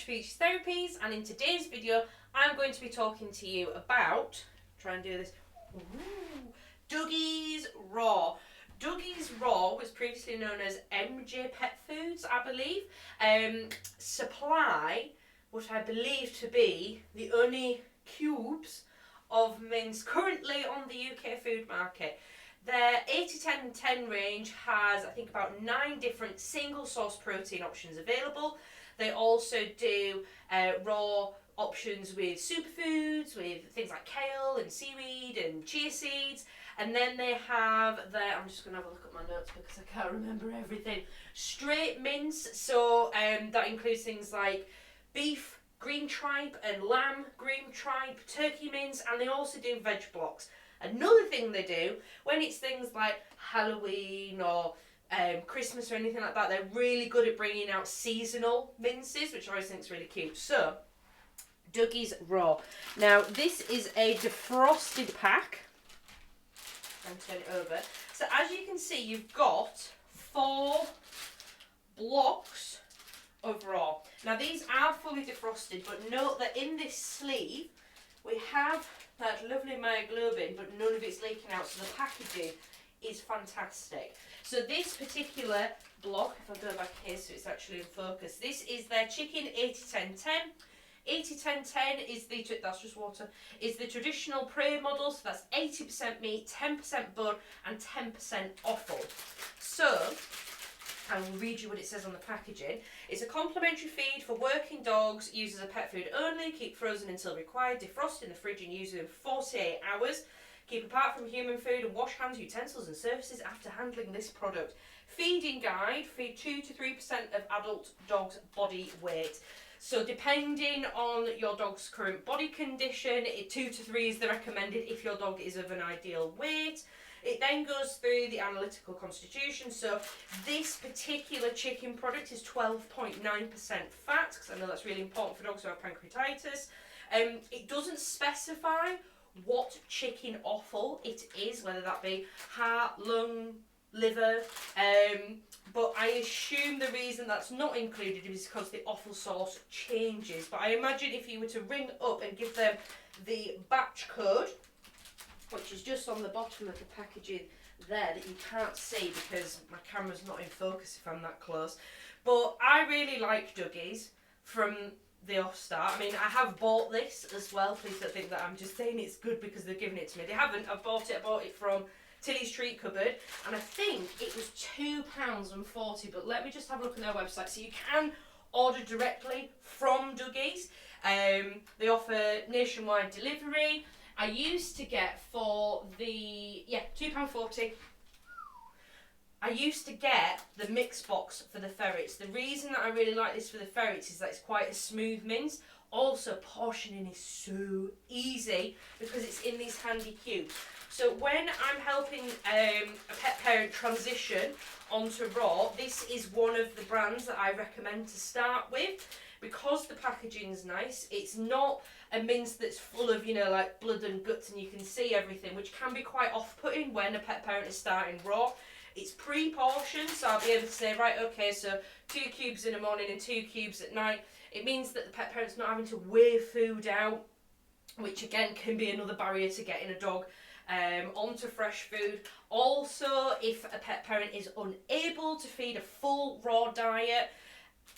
Speech Therapies, and in today's video I'm going to be talking to you about, try and do this, Dougies Raw. Dougies Raw was previously known as MJ Pet Foods, I believe, supply what I believe to be the only cubes of mince currently on the UK food market. Their 80-10-10 range has, I think, about 9 different single source protein options available. They also do raw options with superfoods, with things like kale and seaweed and chia seeds. And then they have their, I'm just going to have a look at my notes because I can't remember everything, straight mince. So that includes things like beef, green tripe, and lamb, green tripe, turkey mince, and they also do veg blocks. Another thing they do, when it's things like Halloween or Christmas or anything like that, they're really good at bringing out seasonal minces, which I always think is really cute. So, Dougies Raw. Now, this is a defrosted pack. And turn it over. So, as you can see, you've got 4 blocks of raw. Now, these are fully defrosted, but note that in this sleeve, we have that lovely myoglobin, but none of it's leaking out, so the packaging is fantastic. So this particular block, if I go back here so it's actually in focus, this is their chicken 80-10-10. 80-10-10 is the, that's just water, is the traditional prey model, so that's 80% meat, 10% bone, and 10% offal. So, I will read you what it says on the packaging. It's a complimentary feed for working dogs, used as a pet food only, keep frozen until required, defrost in the fridge and use within 48 hours. Keep apart from human food and wash hands, utensils and surfaces after handling this product. Feeding guide, feed 2 to 3% of adult dog's body weight. So depending on your dog's current body condition, 2 to 3 is the recommended if your dog is of an ideal weight. It then goes through the analytical constitution. So this particular chicken product is 12.9% fat, because I know that's really important for dogs who have pancreatitis. It doesn't specify what chicken offal it is, whether that be heart, lung, liver, but I assume the reason that's not included is because the offal source changes. But I imagine if you were to ring up and give them the batch code, which is just on the bottom of the packaging there that you can't see because my camera's not in focus if I'm that close. But I really like Dougies from the off-start. I mean, I have bought this as well. Please don't think that I'm just saying it's good because they're giving it to me. They haven't. I've bought it. I bought it from Tilly's Treat Cupboard, and I think it was £2.40. But let me just have a look at their website. So you can order directly from Dougies. They offer nationwide delivery. I used to get for the, £2.40. I used to get the mix box for the ferrets. The reason that I really like this for the ferrets is that it's quite a smooth mince. Also, portioning is so easy because it's in these handy cubes. So when I'm helping a pet parent transition onto raw, this is one of the brands that I recommend to start with. Because the packaging is nice, it's not a mince that's full of, like blood and guts and you can see everything, which can be quite off-putting when a pet parent is starting raw. It's pre-portioned, so I'll be able to say, right, okay, so 2 cubes in the morning and 2 cubes at night. It means that the pet parent's not having to weigh food out, which again can be another barrier to getting a dog onto fresh food. Also, if a pet parent is unable to feed a full raw diet,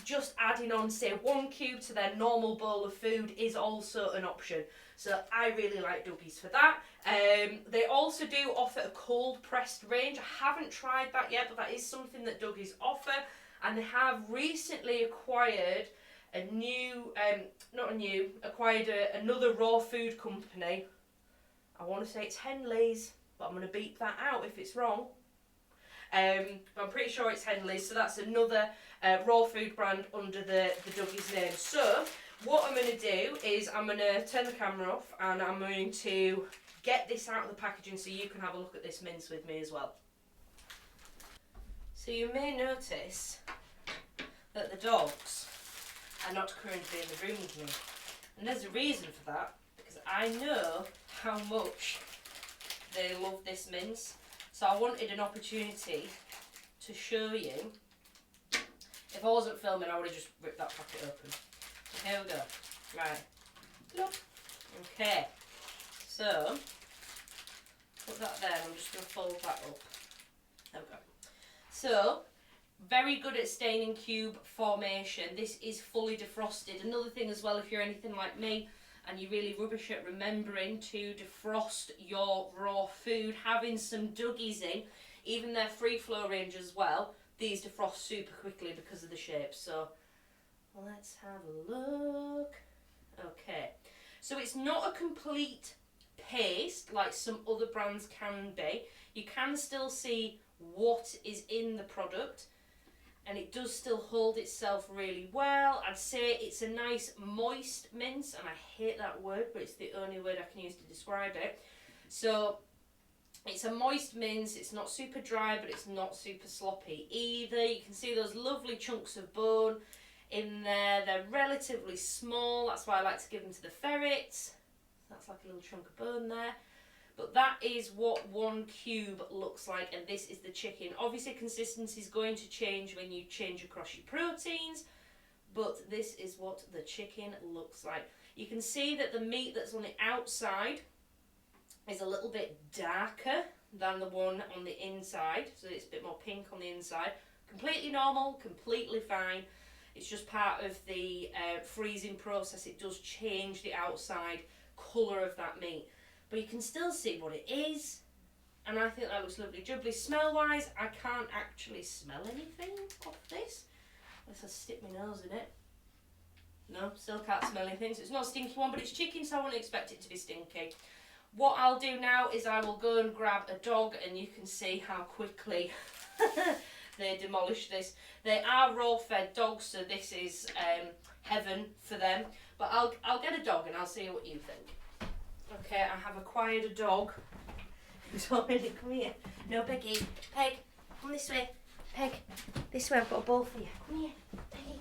just adding on, say, 1 cube to their normal bowl of food is also an option. So I really like Dougies for that. They also do offer a cold pressed range. I haven't tried that yet, but that is something that Dougies offer. And they have recently acquired another raw food company. I want to say it's Henley's, but I'm going to beep that out if it's wrong. But I'm pretty sure it's Henley's, so that's another raw food brand under the Dougies name. So what I'm going to do is I'm going to turn the camera off and I'm going to get this out of the packaging so you can have a look at this mince with me as well. So you may notice that the dogs are not currently in the room with me. And there's a reason for that, because I know how much they love this mince. So I wanted an opportunity to show you. If I wasn't filming, I would have just ripped that packet open. Here we go. Right. Look. Okay. So, put that there. I'm just going to fold that up. There we go. So, very good at staying in cube formation. This is fully defrosted. Another thing as well, if you're anything like me and you're really rubbish at remembering to defrost your raw food, having some Dougies in, even their free flow range as well, these defrost super quickly because of the shape. So let's have a look. Okay, so it's not a complete paste like some other brands can be. You can still see what is in the product, and it does still hold itself really well. I'd say it's a nice moist mince, and I hate that word, but it's the only word I can use to describe it. So it's a moist mince. It's not super dry, but it's not super sloppy either. You can see those lovely chunks of bone in there. They're relatively small. That's why I like to give them to the ferrets. That's like a little chunk of bone there. But that is what one cube looks like, and this is the chicken. Obviously consistency is going to change when you change across your proteins, but this is what the chicken looks like. You can see that the meat that's on the outside is a little bit darker than the one on the inside, so it's a bit more pink on the inside. Completely normal, completely fine. It's just part of the freezing process. It does change the outside colour of that meat. But you can still see what it is, and I think that looks lovely jubbly. Smell wise, I can't actually smell anything off this unless I stick my nose in it. No, still can't smell anything. So it's not a stinky one, but it's chicken, so I wouldn't expect it to be stinky. What I'll do now is I will go and grab a dog, and you can see how quickly they demolish this. They are raw fed dogs, so this is heaven for them. But I'll get a dog and I'll see what you think. Okay, I have acquired a dog who's already come here. No, Peggy. Peg, come this way. Peg, this way. I've got a ball for you. Come here, Peggy.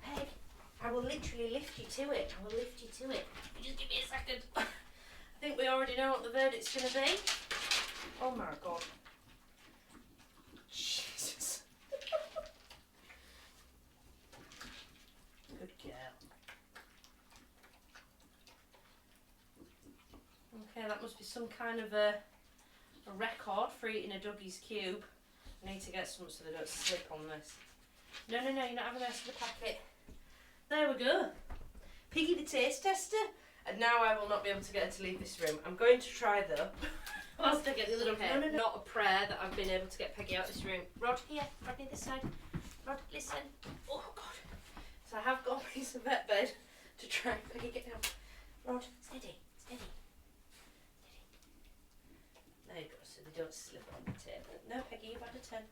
Peg, I will literally lift you to it. I will lift you to it. Just give me a second. I think we already know what the verdict's going to be. Oh my God. Jesus. Good girl. Okay, that must be some kind of a record for eating a Dougie's cube. I need to get some so they don't slip on this. No, you're not having the rest of the packet. There we go. Piggy the taste tester. And now I will not be able to get her to leave this room. I'm going to try though. Whilst I get the other pair. No. Not a prayer that I've been able to get Peggy out of this room. Rod, here. Rodney, this side. Rod, listen. Oh, God. So I have got a piece of vet bed to try. Peggy, get down. Rod, steady. There you go, so they don't slip on the table. No, Peggy, you've had a turn.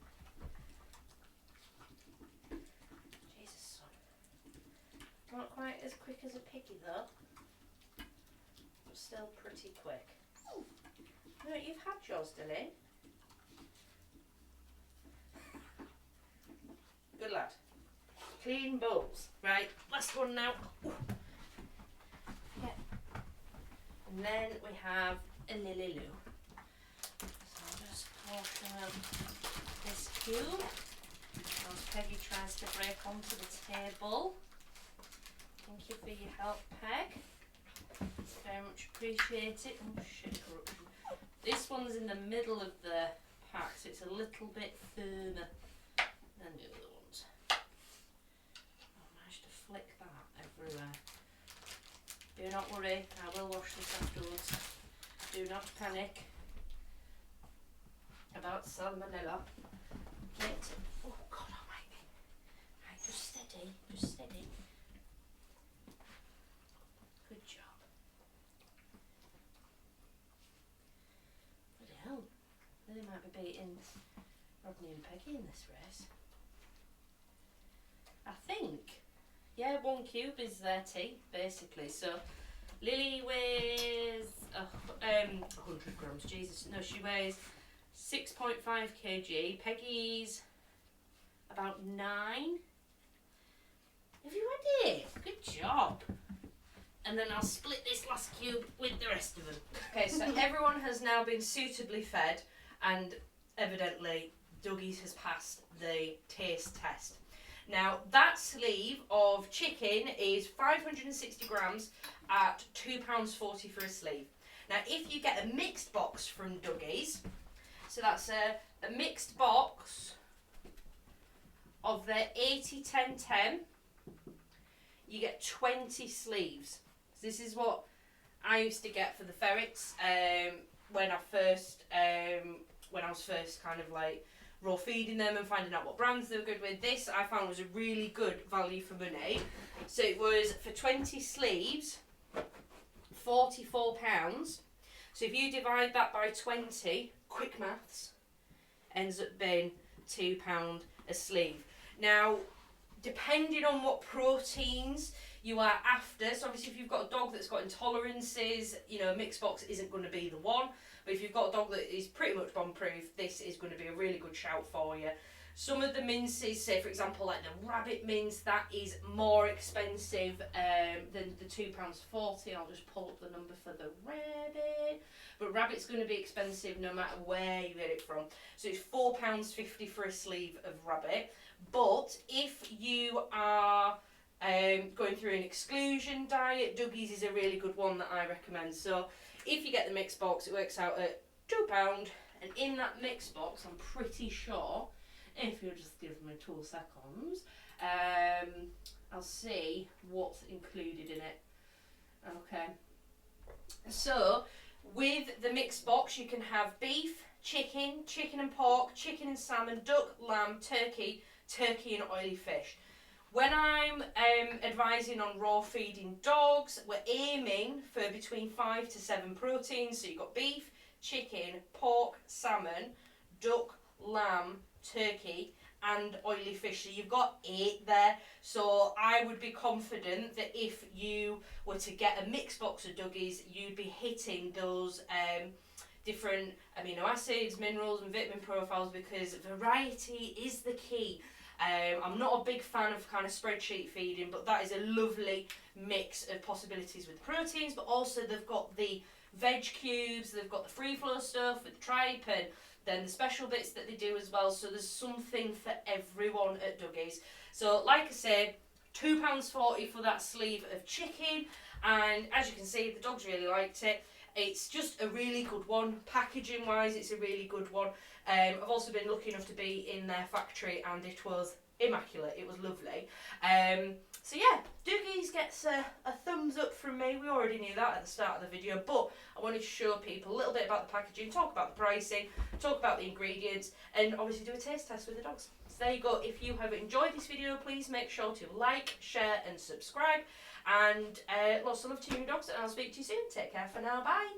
Jesus, son. Not quite as quick as a piggy, though. But still pretty quick. No, you've had yours, Dylan. Good lad. Clean bowls. Right, last one now. Ooh. Yeah. And then we have a Lily Lou. This cube as Peggy tries to break onto the table. Thank you for your help, Peg. Very much appreciate it. Oh shit, corruption. This one's in the middle of the pack, so it's a little bit firmer than the other ones. I managed to flick that everywhere. Do not worry, I will wash this afterwards. Do not panic about salmonella. Oh God almighty. Right, just steady. Good job. Bloody hell. They might be beating Rodney and Peggy in this race. I think, yeah, 1 cube is their tea, basically. So Lily weighs 100 grams. Jesus, no, she weighs 6.5 kg. Peggy's about 9. Have you had it? Good job. And then I'll split this last cube with the rest of them. Okay, so everyone has now been suitably fed, and evidently Dougie's has passed the taste test. Now that sleeve of chicken is 560 grams at £2.40 for a sleeve. Now if you get a mixed box from Dougies, so that's a mixed box of their 80-10-10, you get 20 sleeves. So this is what I used to get for the ferrets when I was first kind of like raw feeding them and finding out what brands they were good with. This I found was a really good value for money. So it was for 20 sleeves, £44. So if you divide that by 20, quick maths, ends up being £2 a sleeve. Now, depending on what proteins you are after, so obviously if you've got a dog that's got intolerances, you know, a mixed box isn't going to be the one. But if you've got a dog that is pretty much bomb proof, this is going to be a really good shout for you. Some of the minces, say for example like the rabbit mince, that is more expensive than the £2.40. I'll just pull up the number for the rabbit. But rabbit's going to be expensive no matter where you get it from. So it's £4.50 for a sleeve of rabbit. But if you are going through an exclusion diet, Dougies is a really good one that I recommend. So if you get the mixed box, it works out at £2. And in that mixed box, I'm pretty sure, if you'll just give me 2 seconds, I'll see what's included in it. Okay. So with the mixed box, you can have beef, chicken, chicken and pork, chicken and salmon, duck, lamb, turkey and oily fish. When I'm advising on raw feeding dogs, we're aiming for between 5 to 7 proteins. So you've got beef, chicken, pork, salmon, duck, lamb, turkey and oily fish. So you've got 8 there. So I would be confident that if you were to get a mixed box of Dougies, you'd be hitting those different amino acids, minerals and vitamin profiles, because variety is the key. I'm not a big fan of kind of spreadsheet feeding, but that is a lovely mix of possibilities with proteins. But also they've got the veg cubes, they've got the free flow stuff with the tripe, and then the special bits that they do as well. So there's something for everyone at Dougies. So like I said, £2.40 for that sleeve of chicken, and as you can see, the dogs really liked it. It's just a really good one. Packaging wise, it's a really good one. I've also been lucky enough to be in their factory and it was immaculate. It was lovely. So yeah, Dougies gets a thumbs up from me. We already knew that at the start of the video, but I wanted to show people a little bit about the packaging, talk about the pricing, talk about the ingredients, and obviously do a taste test with the dogs. So there you go. If you have enjoyed this video, please make sure to like, share and subscribe. And lots of love to you dogs, and I'll speak to you soon. Take care for now. Bye.